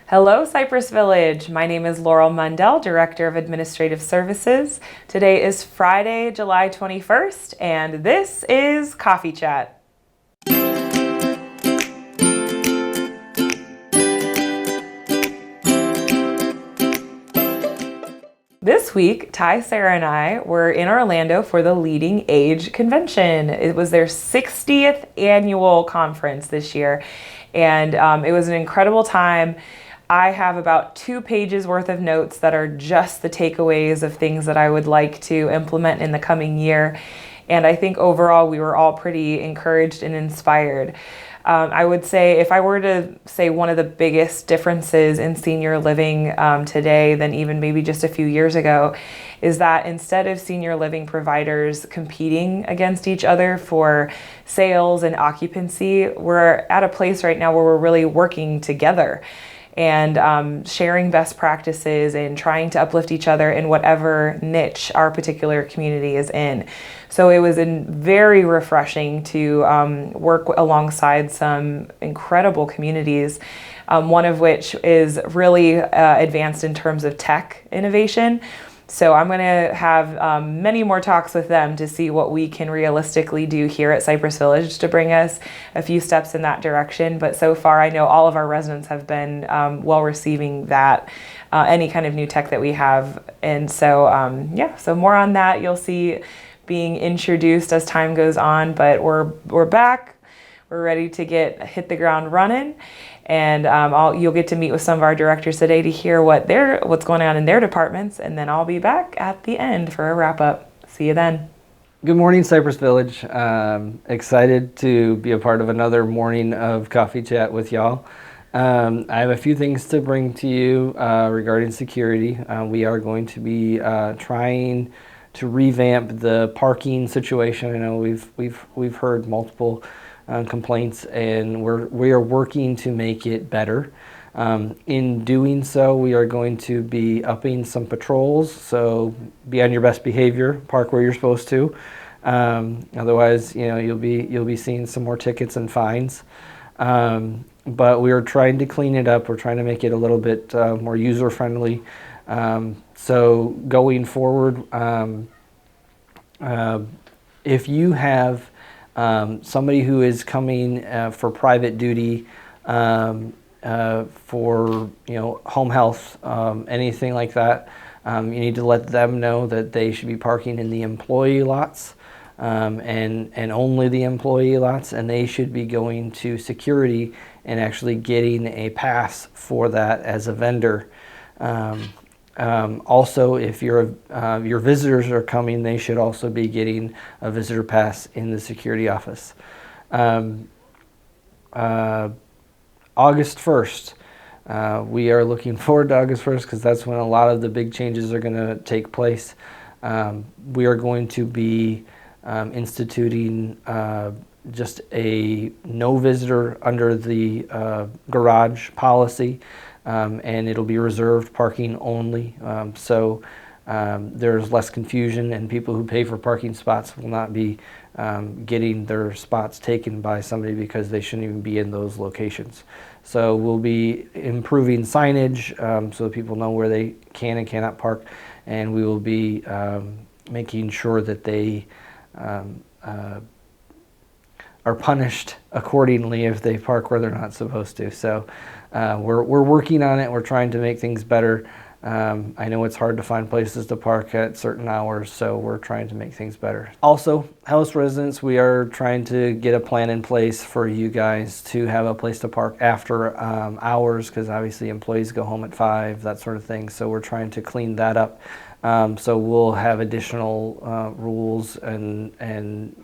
Hello, Cypress Village. My name is Laurel Mundell, Director of Administrative Services. Today is Friday, July 21st, and this is Coffee Chat. This week, Ty, Sarah, and I were in Orlando for the Leading Age Convention. It was their 60th annual conference this year, and it was an incredible time. I have about 2 pages worth of notes that are just the takeaways of things that I would like to implement in the coming year. And I think overall we were all pretty encouraged and inspired. I would say if I were to say one of the biggest differences in senior living today than even maybe just a few years ago is that instead of senior living providers competing against each other for sales and occupancy, we're at a place right now where we're really working together and sharing best practices and trying to uplift each other in whatever niche our particular community is in. So it was very refreshing to work alongside some incredible communities, one of which is really advanced in terms of tech innovation. So I'm going to have many more talks with them to see what we can realistically do here at Cypress Village to bring us a few steps in that direction. But so far, I know all of our residents have been well receiving that, any kind of new tech that we have. And so, so more on that you'll see being introduced as time goes on. But we're back. We're ready to hit the ground running. And you'll get to meet with some of our directors today to hear what's going on in their departments, and then I'll be back at the end for a wrap up. See you then. Good morning, Cypress Village. Excited to be a part of another morning of Coffee Chat with y'all. I have a few things to bring to you regarding security. We are going to be trying to revamp the parking situation. I know we've heard multiple complaints, and we are working to make it better. In doing so, we are going to be upping some patrols, so be on your best behavior, park where you're supposed to. Otherwise, you'll be seeing some more tickets and fines. But we are trying to clean it up. We're trying to make it a little bit more user friendly. So going forward, if you have somebody who is coming for private duty, for home health, anything like that, you need to let them know that they should be parking in the employee lots, and only the employee lots, and they should be going to security and actually getting a pass for that as a vendor. Also, if your visitors are coming, they should also be getting a visitor pass in the security office. August 1st, we are looking forward to August 1st because that's when a lot of the big changes are going to take place. We are going to be instituting just a no visitor under the garage policy. And it'll be reserved parking only. So there's less confusion, and people who pay for parking spots will not be getting their spots taken by somebody because they shouldn't even be in those locations. So we'll be improving signage so that people know where they can and cannot park, and we will be making sure that they are punished accordingly if they park where they're not supposed to. So we're working on it. We're trying to make things better. I know it's hard to find places to park at certain hours, so we're trying to make things better. Also, house residents, we are trying to get a plan in place for you guys to have a place to park after hours, because obviously employees go home at 5, that sort of thing. So we're trying to clean that up. So we'll have additional rules and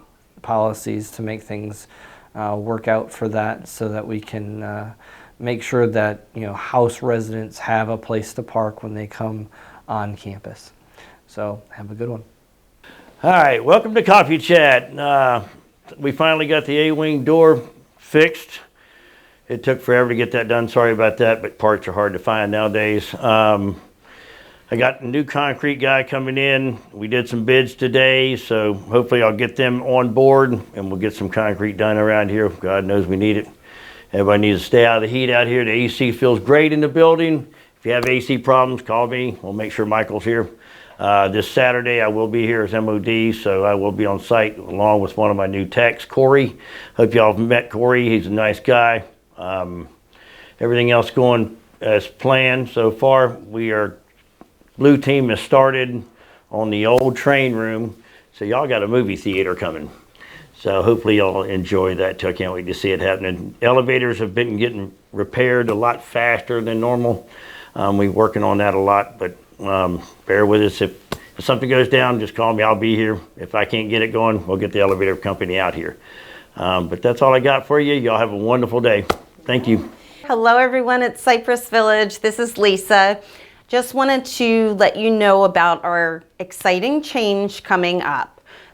policies to make things work out for that, so that we can make sure that house residents have a place to park when they come on campus. So have a good one. All right, welcome to Coffee Chat. We finally got the A-wing door fixed. It took forever to get that done. Sorry about that, but parts are hard to find nowadays. I got a new concrete guy coming in. We did some bids today, so hopefully I'll get them on board and we'll get some concrete done around here. God knows we need it. Everybody needs to stay out of the heat out here. The AC feels great in the building. If you have AC problems, call me. We'll make sure Michael's here. This Saturday, I will be here as MOD, so I will be on site along with one of my new techs, Corey. Hope y'all have met Corey. He's a nice guy. Everything else going as planned so far. Blue team has started on the old train room, so y'all got a movie theater coming. So hopefully y'all enjoy that too. I can't wait to see it happening. Elevators have been getting repaired a lot faster than normal. We're working on that a lot, but bear with us. If something goes down, just call me. I'll be here. If I can't get it going, we'll get the elevator company out here. But that's all I got for you. Y'all have a wonderful day. Thank you. Hello everyone at Cypress Village. This is Lisa. Just wanted to let you know about our exciting change coming up.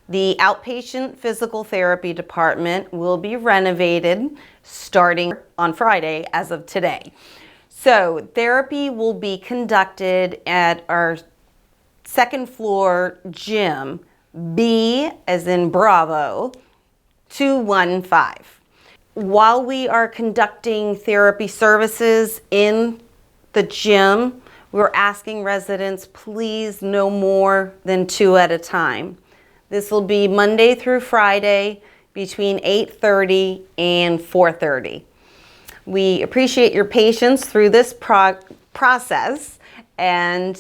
The outpatient physical therapy department will be renovated starting on Friday as of today. So therapy will be conducted at our second floor gym, B as in Bravo, 215. While we are conducting therapy services in the gym, we're asking residents please no more than 2 at a time. This will be Monday through Friday between 8:30 and 4:30. We appreciate your patience through this process, and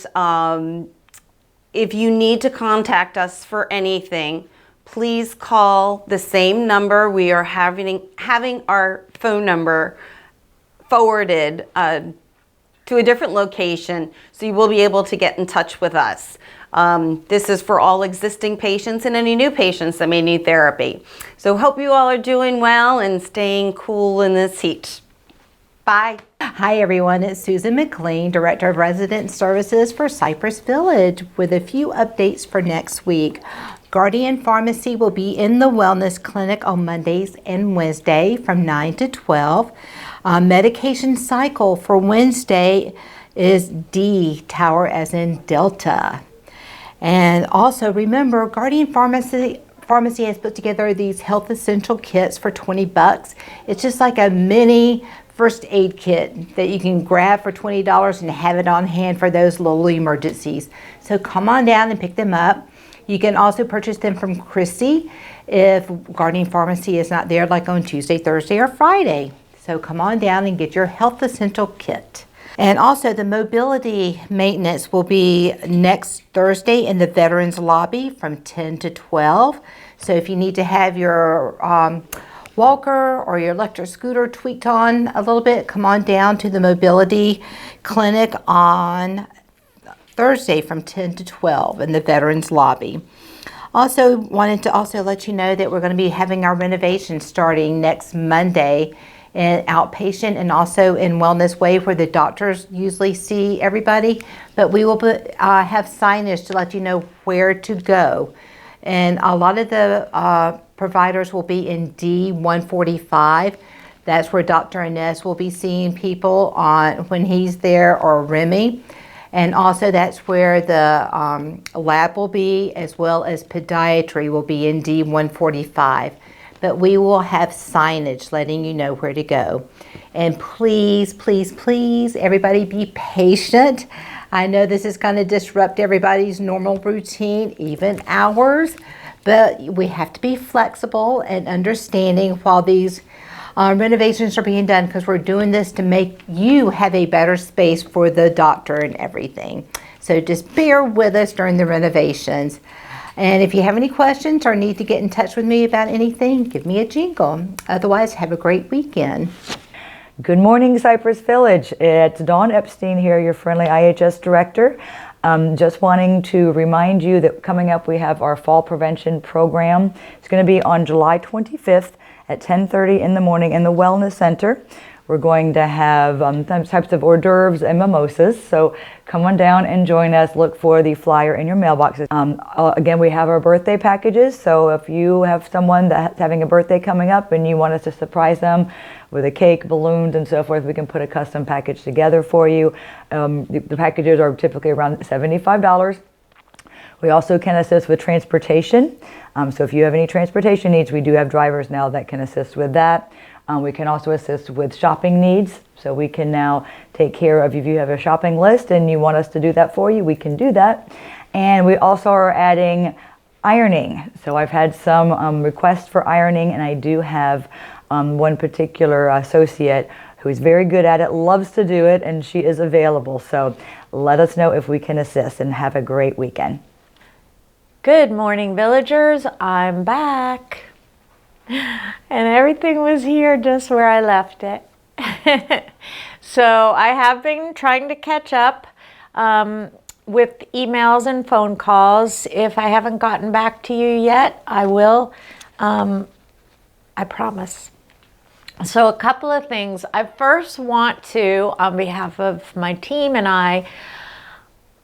if you need to contact us for anything, please call the same number. We are having our phone number forwarded to a different location, so you will be able to get in touch with us. This is for all existing patients and any new patients that may need therapy. So hope you all are doing well and staying cool in this heat. Bye. Hi everyone, it's Susan McLean, Director of Resident Services for Cypress Village, with a few updates for next week. Guardian Pharmacy will be in the Wellness Clinic on Mondays and Wednesday from 9 to 12. Medication cycle for Wednesday is D, Tower as in Delta. And also remember, Guardian Pharmacy has put together these health essential kits for $20. It's just like a mini first aid kit that you can grab for $20 and have it on hand for those little emergencies. So come on down and pick them up. You can also purchase them from Chrissy if Guardian Pharmacy is not there, like on Tuesday, Thursday, or Friday. So come on down and get your health essential kit. And also the mobility maintenance will be next Thursday in the Veterans Lobby from 10 to 12. So if you need to have your walker or your electric scooter tweaked on a little bit, come on down to the mobility clinic on Thursday from 10 to 12 in the Veterans Lobby. Also wanted to let you know that we're going to be having our renovation starting next Monday in outpatient and also in Wellness Wave, where the doctors usually see everybody. But we will have signage to let you know where to go. And a lot of the providers will be in D145. That's where Dr. Inez will be seeing people when he's there, or Remy. And also that's where the lab will be, as well as podiatry will be in D145. But we will have signage letting you know where to go. And please, please, please, everybody be patient. I know this is going to disrupt everybody's normal routine, even ours, but we have to be flexible and understanding while these renovations are being done, because we're doing this to make you have a better space for the doctor and everything. So just bear with us during the renovations. And if you have any questions or need to get in touch with me about anything, give me a jingle. Otherwise, have a great weekend. Good morning, Cypress Village. It's Dawn Epstein here, your friendly IHS director. Just wanting to remind you that coming up we have our fall prevention program. It's going to be on July 25th at 10:30 in the morning in the Wellness Center. We're going to have types of hors d'oeuvres and mimosas. So come on down and join us. Look for the flyer in your mailboxes. Again, we have our birthday packages. So if you have someone that's having a birthday coming up and you want us to surprise them with a cake, balloons, and so forth, we can put a custom package together for you. The packages are typically around $75. We also can assist with transportation. So if you have any transportation needs, we do have drivers now that can assist with that. We can also assist with shopping needs. So we can now take care of, if you have a shopping list and you want us to do that for you, we can do that. And we also are adding ironing. So I've had some requests for ironing, and I do have one particular associate who is very good at it, loves to do it, and she is available. So let us know if we can assist, and have a great weekend. Good morning, villagers. I'm back. And everything was here just where I left it. So I have been trying to catch up with emails and phone calls. If I haven't gotten back to you yet, I will. I promise. So a couple of things. I first want to, on behalf of my team and I,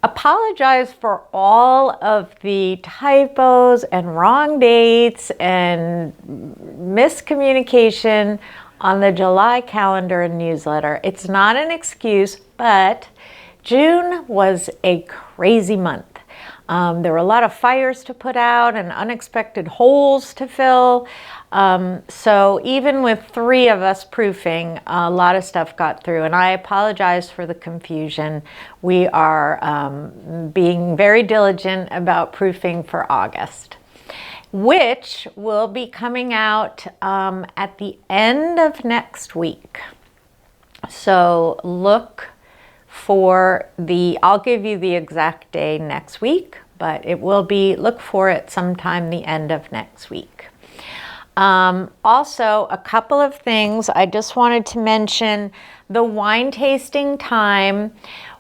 apologize for all of the typos and wrong dates and miscommunication on the July calendar and newsletter. It's not an excuse, but June was a crazy month. There were a lot of fires to put out and unexpected holes to fill. So even with 3 of us proofing, a lot of stuff got through, and I apologize for the confusion. We are being very diligent about proofing for August, which will be coming out at the end of next week. So look for I'll give you the exact day next week, but it will be, look for it sometime the end of next week. Also, a couple of things I just wanted to mention. The wine tasting time,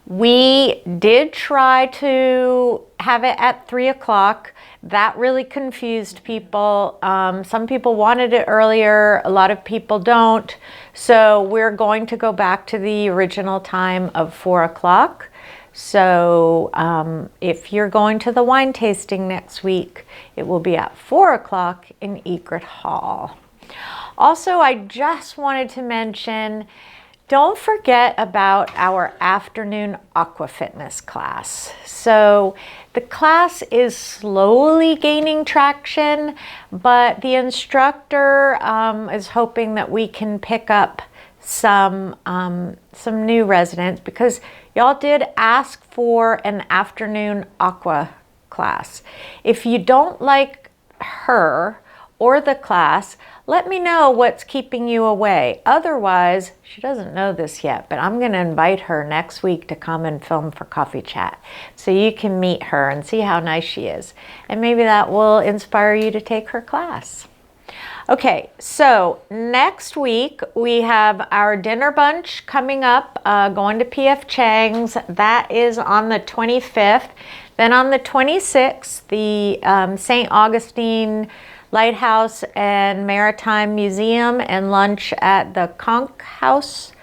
we did try to have it at 3 o'clock. That really confused people. Some people wanted it earlier, a lot of people don't. So we're going to go back to the original time of 4 o'clock. So if you're going to the wine tasting next week, it will be at 4 o'clock in Egret Hall. Also, I just wanted to mention, don't forget about our afternoon aqua fitness class. So the class is slowly gaining traction, but the instructor is hoping that we can pick up some new residents, because y'all did ask for an afternoon aqua class. If you don't like her or the class, let me know what's keeping you away. Otherwise, she doesn't know this yet, but I'm going to invite her next week to come and film for Coffee Chat, so you can meet her and see how nice she is. And maybe that will inspire you to take her class. Okay, so next week we have our dinner bunch coming up, going to P.F. Chang's. That is on the 25th. Then on the 26th, the St. Augustine Lighthouse and Maritime Museum and lunch at the Conch House,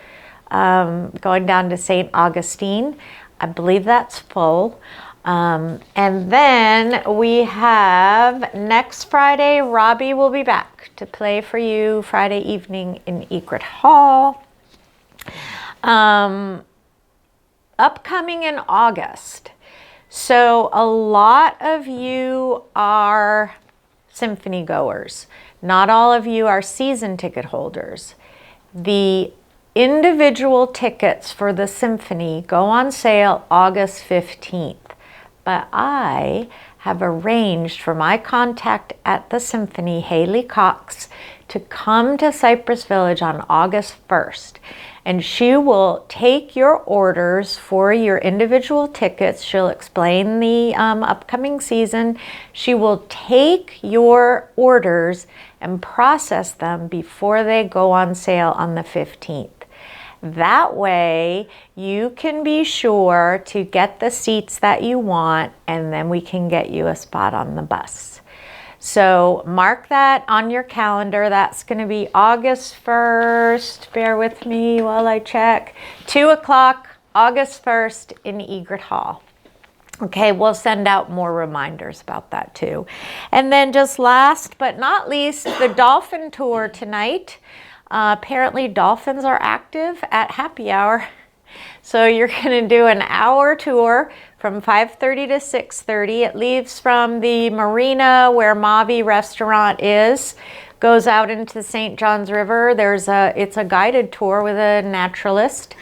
going down to St. Augustine. I believe that's full. And then we have next Friday, Robbie will be back to play for you Friday evening in Egret Hall. Upcoming in August. So a lot of you are symphony goers. Not all of you are season ticket holders. The individual tickets for the symphony go on sale August 15th. But I have arranged for my contact at the symphony, Haley Cox, to come to Cypress Village on August 1st. And she will take your orders for your individual tickets. She'll explain the upcoming season. She will take your orders and process them before they go on sale on the 15th. That way you can be sure to get the seats that you want, and then we can get you a spot on the bus. So mark that on your calendar. That's going to be August 1st. Bear with me while I check. 2 o'clock, August 1st in Egret Hall. Okay, we'll send out more reminders about that too. And then just last but not least, the Dolphin Tour tonight. Apparently dolphins are active at happy hour. So you're going to do an hour tour from 5:30 to 6:30. It leaves from the marina where Mavi Restaurant is, goes out into the St. Johns River. It's a guided tour with a naturalist.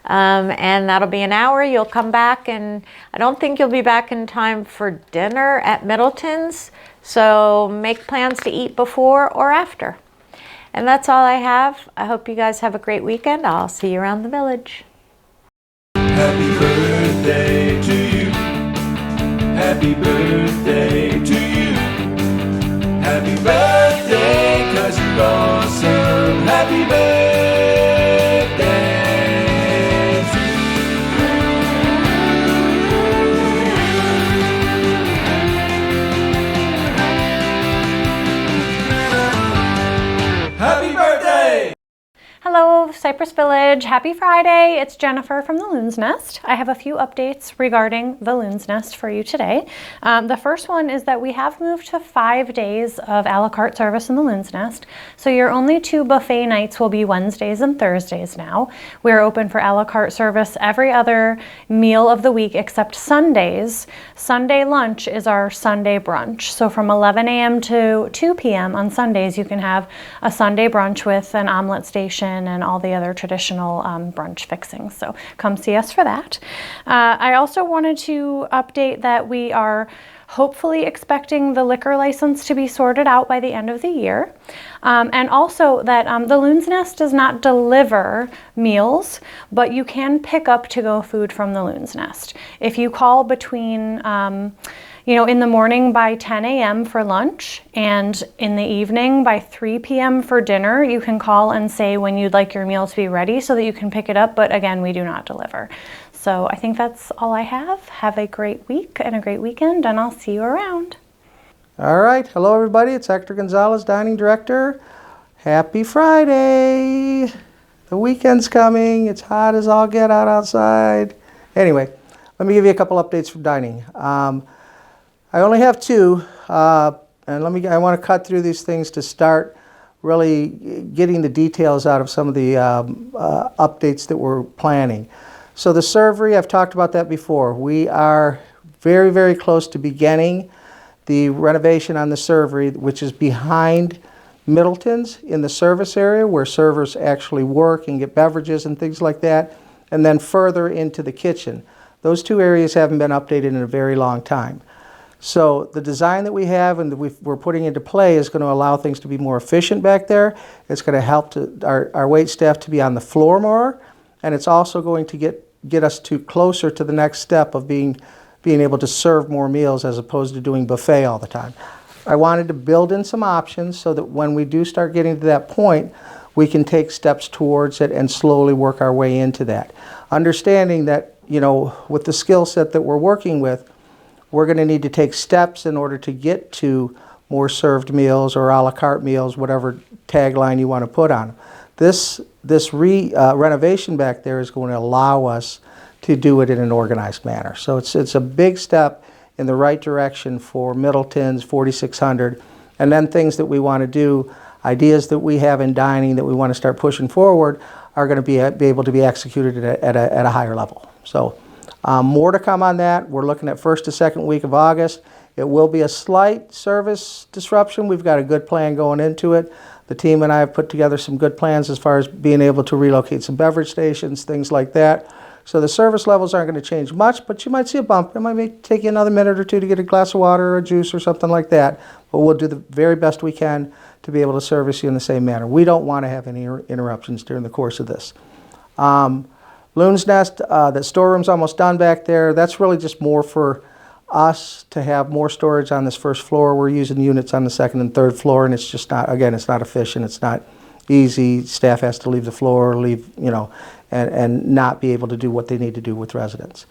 And that'll be an hour. You'll come back, and I don't think you'll be back in time for dinner at Middleton's. So make plans to eat before or after. And that's all I have. I hope you guys have a great weekend. I'll see you around the village. Happy birthday to you. Happy birthday to you. Happy birthday, 'cause you're awesome. Happy birthday. Happy birthday! Hello, Cypress Village. Happy Friday. It's Jennifer from the Loon's Nest. I have a few updates regarding the Loon's Nest for you today. The first one is that we have moved to 5 days of a la carte service in the Loon's Nest. So your only 2 buffet nights will be Wednesdays and Thursdays now. We're open for a la carte service every other meal of the week except Sundays. Sunday lunch is our Sunday brunch. So from 11 a.m. to 2 p.m. on Sundays, you can have a Sunday brunch with an omelet station and all the other traditional brunch fixings. So come see us for that. I also wanted to update that we are hopefully expecting the liquor license to be sorted out by the end of the year. And also that the Loon's Nest does not deliver meals, but you can pick up to-go food from the Loon's Nest. If you call between in the morning by 10 a.m. for lunch and in the evening by 3 p.m. for dinner, you can call and say when you'd like your meal to be ready so that you can pick it up. But again, we do not deliver. So I think that's all I have. Have a great week and a great weekend, and I'll see you around. All right. Hello, everybody. It's Hector Gonzalez, Dining Director. Happy Friday. The weekend's coming. It's hot as all get out outside. Anyway, let me give you a couple updates from dining. I only have 2, and I want to cut through these things to start really getting the details out of some of the updates that we're planning. So the servery, I've talked about that before. We are very, very close to beginning the renovation on the servery, which is behind Middleton's in the service area where servers actually work and get beverages and things like that, and then further into the kitchen. Those 2 areas haven't been updated in a very long time. So the design that we have and that we're putting into play is going to allow things to be more efficient back there. It's going to help our wait staff to be on the floor more, and it's also going to get us closer to the next step of being able to serve more meals as opposed to doing buffet all the time. I wanted to build in some options so that when we do start getting to that point, we can take steps towards it and slowly work our way into that. Understanding that, with the skill set that we're working with, we're going to need to take steps in order to get to more served meals or a la carte meals, whatever tagline you want to put on them. This renovation back there is going to allow us to do it in an organized manner. So it's a big step in the right direction for Middleton's, 4600, and then things that we want to do, ideas that we have in dining that we want to start pushing forward are going to be able to be executed at a higher level. So more to come on that. We're looking at 1st to 2nd week of August. It will be a slight service disruption. We've got a good plan going into it. The team and I have put together some good plans as far as being able to relocate some beverage stations, things like that. So the service levels aren't going to change much, but you might see a bump. It might take you another minute or 2 to get a glass of water or a juice or something like that. But we'll do the very best we can to be able to service you in the same manner. We don't want to have any interruptions during the course of this. Loon's Nest, that storeroom's almost done back there. That's really just more for us to have more storage on this first floor. We're using units on the 2nd and 3rd floor, and it's just not, again, it's not efficient. It's not easy. Staff has to leave the floor, and not be able to do what they need to do with residents.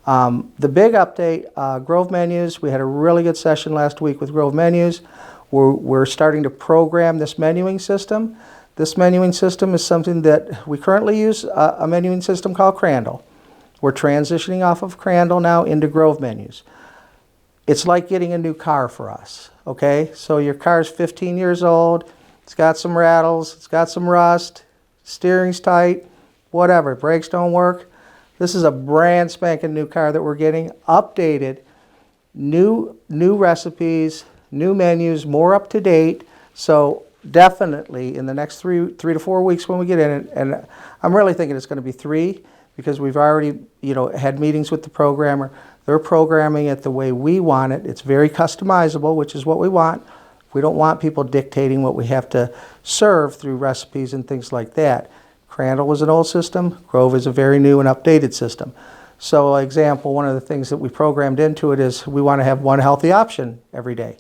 The big update, Grove Menus. We had a really good session last week with Grove Menus. We're starting to program this menuing system. This menuing system is something that we currently use, a menuing system called Crandall. We're transitioning off of Crandall now into Grove Menus. It's like getting a new car for us, okay? So your car's 15 years old, it's got some rattles, it's got some rust, steering's tight, whatever, brakes don't work. This is a brand spanking new car that we're getting, updated, new recipes, new menus, more up to date. So definitely in the next three to 4 weeks when we get in it, and I'm really thinking it's going to be 3 because we've already, had meetings with the programmer. They're programming it the way we want it. It's very customizable, which is what we want. We don't want people dictating what we have to serve through recipes and things like that. Crandall was an old system. Grove is a very new and updated system. So, example, one of the things that we programmed into it is we want to have one healthy option every day.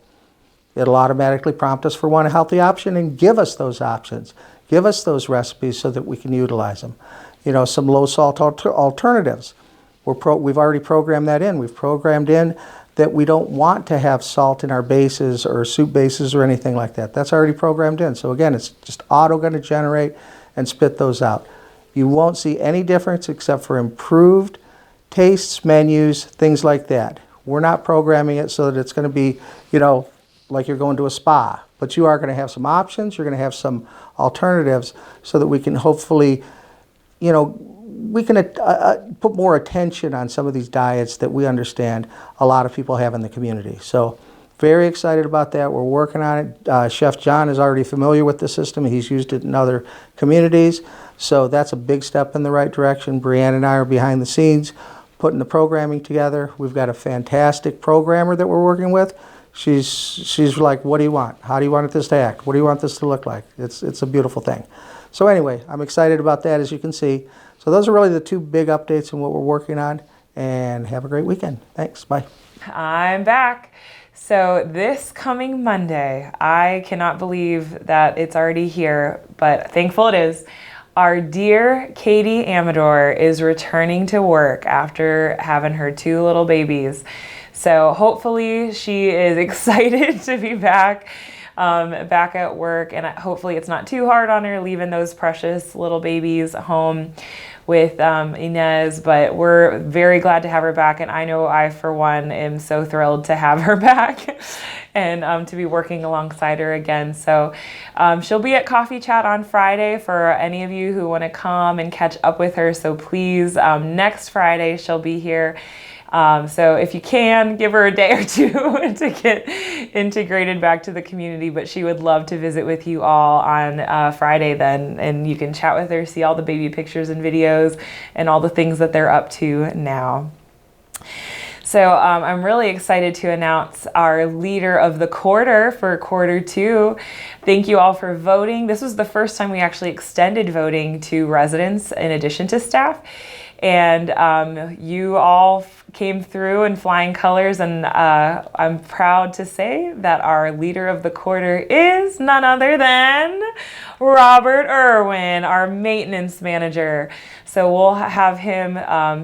It'll automatically prompt us for one healthy option and give us those options. Give us those recipes so that we can utilize them. Some low salt alternatives. We've already programmed that in. We've programmed in that we don't want to have salt in our bases or soup bases or anything like that. That's already programmed in. So again, it's just auto going to generate and spit those out. You won't see any difference except for improved tastes, menus, things like that. We're not programming it so that it's going to be, like you're going to a spa. But you are going to have some options. You're going to have some alternatives so that we can hopefully, we can put more attention on some of these diets that we understand a lot of people have in the community. So very excited about that. We're working on it. Chef John is already familiar with the system. He's used it in other communities. So that's a big step in the right direction. Brianne and I are behind the scenes putting the programming together. We've got a fantastic programmer that we're working with. She's like, what do you want? How do you want this to act? What do you want this to look like? It's a beautiful thing. So anyway, I'm excited about that, as you can see. So those are really the 2 big updates on what we're working on, and have a great weekend. Thanks, bye. I'm back. So this coming Monday, I cannot believe that it's already here, but thankful it is. Our dear Katie Amador is returning to work after having her 2 little babies. So hopefully she is excited to be back at work, and hopefully it's not too hard on her leaving those precious little babies home with Inez, but we're very glad to have her back, and I know I, for one, am so thrilled to have her back and to be working alongside her again. So she'll be at Coffee Chat on Friday for any of you who want to come and catch up with her, so please, next Friday she'll be here. So if you can, give her a day or 2 to get integrated back to the community, but she would love to visit with you all on Friday then, and you can chat with her, see all the baby pictures and videos and all the things that they're up to now. So I'm really excited to announce our leader of the quarter for quarter 2. Thank you all for voting. This was the first time we actually extended voting to residents in addition to staff. And you all came through in flying colors, and I'm proud to say that our leader of the quarter is none other than Robert Irwin, our maintenance manager. So we'll have him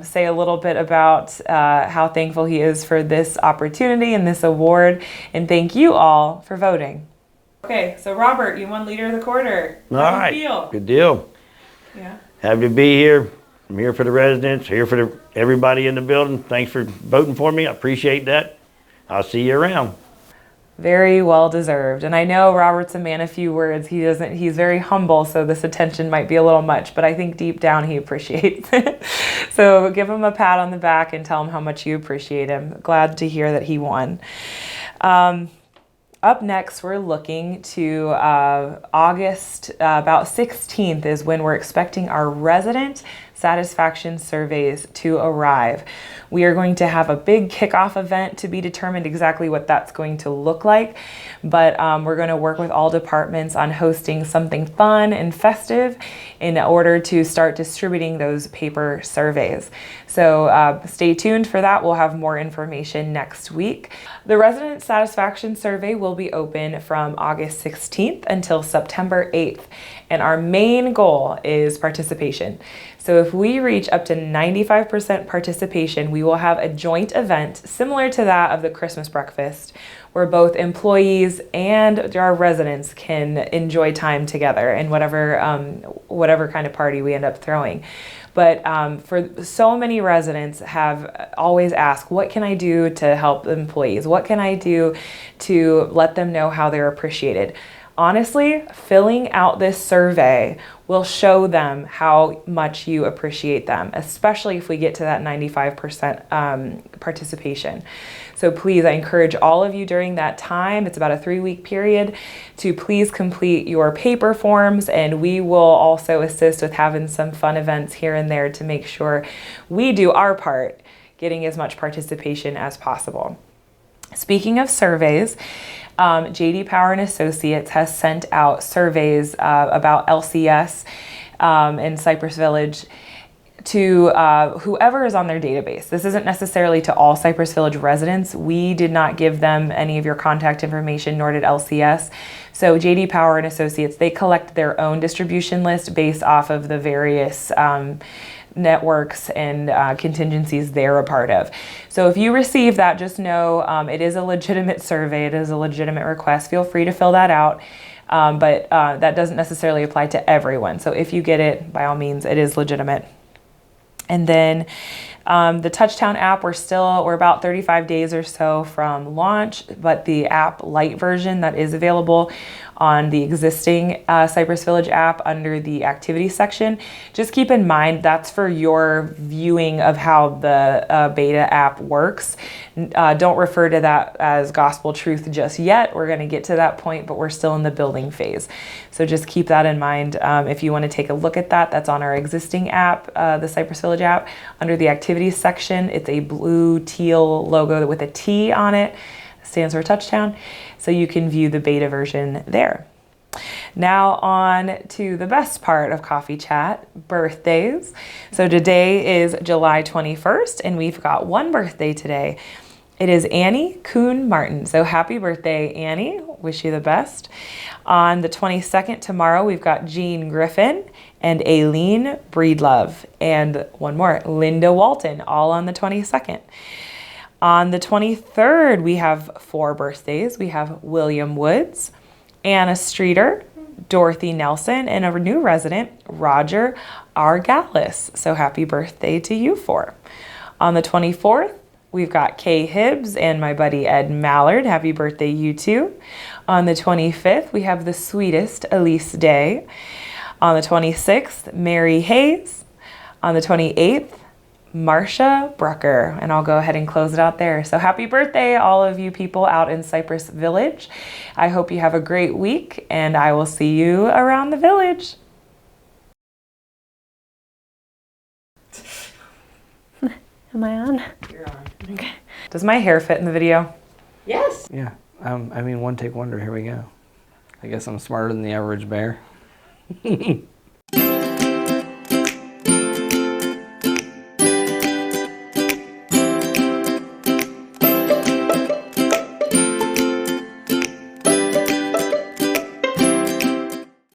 say a little bit about how thankful he is for this opportunity and this award, and thank you all for voting. Okay, so Robert, you won leader of the quarter. How do you feel? Good deal. Yeah. Happy to be here. I'm here for the residents, here for everybody in the building. Thanks for voting for me. I appreciate that. I'll see you around. Very well deserved. And I know Robert's a man of few words. He's very humble, so this attention might be a little much, but I think deep down he appreciates it. So give him a pat on the back and tell him how much you appreciate him. Glad to hear that he won. Up next, we're looking to August, about 16th is when we're expecting our resident satisfaction surveys to arrive. We are going to have a big kickoff event to be determined exactly what that's going to look like, but we're going to work with all departments on hosting something fun and festive in order to start distributing those paper surveys. So stay tuned for that. We'll have more information next week. The resident satisfaction survey will be open from August 16th until September 8th, and our main goal is participation. So if we reach up to 95% participation, we will have a joint event similar to that of the Christmas breakfast, where both employees and our residents can enjoy time together in whatever kind of party we end up throwing. But for so many residents have always asked, what can I do to help employees? What can I do to let them know how they're appreciated? Honestly, filling out this survey will show them how much you appreciate them, especially if we get to that 95% participation. So please, I encourage all of you during that time, it's about a 3-week period, to please complete your paper forms, and we will also assist with having some fun events here and there to make sure we do our part, getting as much participation as possible. Speaking of surveys, J.D. Power and Associates has sent out surveys about LCS in Cypress Village to whoever is on their database. This isn't necessarily to all Cypress Village residents. We did not give them any of your contact information, nor did LCS. So J.D. Power and Associates, they collect their own distribution list based off of the various networks and contingencies they're a part of. So if you receive that, just know it is a legitimate survey, it is a legitimate request. Feel free to fill that out, but that doesn't necessarily apply to everyone. So if you get it, by all means, it is legitimate. And then the Touchtown app, we're about 35 days or so from launch, but the app light version that is available on the existing Cypress Village app under the activity section, just keep in mind that's for your viewing of how the beta app works. Don't refer to that as gospel truth just yet. We're going to get to that point, but we're still in the building phase. So just keep that in mind. If you want to take a look at that, that's on our existing app, the Cypress Village app. Under the activities section, it's a blue teal logo with a T on it. Stands for Touchtown. So you can view the beta version there. Now on to the best part of Coffee Chat, birthdays. So today is July 21st, and we've got one birthday today. It is Annie Kuhn Martin. So happy birthday, Annie. Wish you the best. On the 22nd, tomorrow, we've got Jean Griffin and Aileen Breedlove. And one more, Linda Walton, all on the 22nd. On the 23rd, we have 4 birthdays. We have William Woods, Anna Streeter, Dorothy Nelson, and a new resident, Roger Argalis. So happy birthday to you 4. On the 24th, we've got Kay Hibbs and my buddy Ed Mallard. Happy birthday, you two. On the 25th, we have the sweetest Elise Day. On the 26th, Mary Hayes. On the 28th, Marcia Brucker, and I'll go ahead and close it out there. So happy birthday, all of you people out in Cypress Village. I hope you have a great week, and I will see you around the village. Am I on? You're on. Okay. Does my hair fit in the video? Yes. Yeah. I mean, one take wonder. Here we go. I guess I'm smarter than the average bear.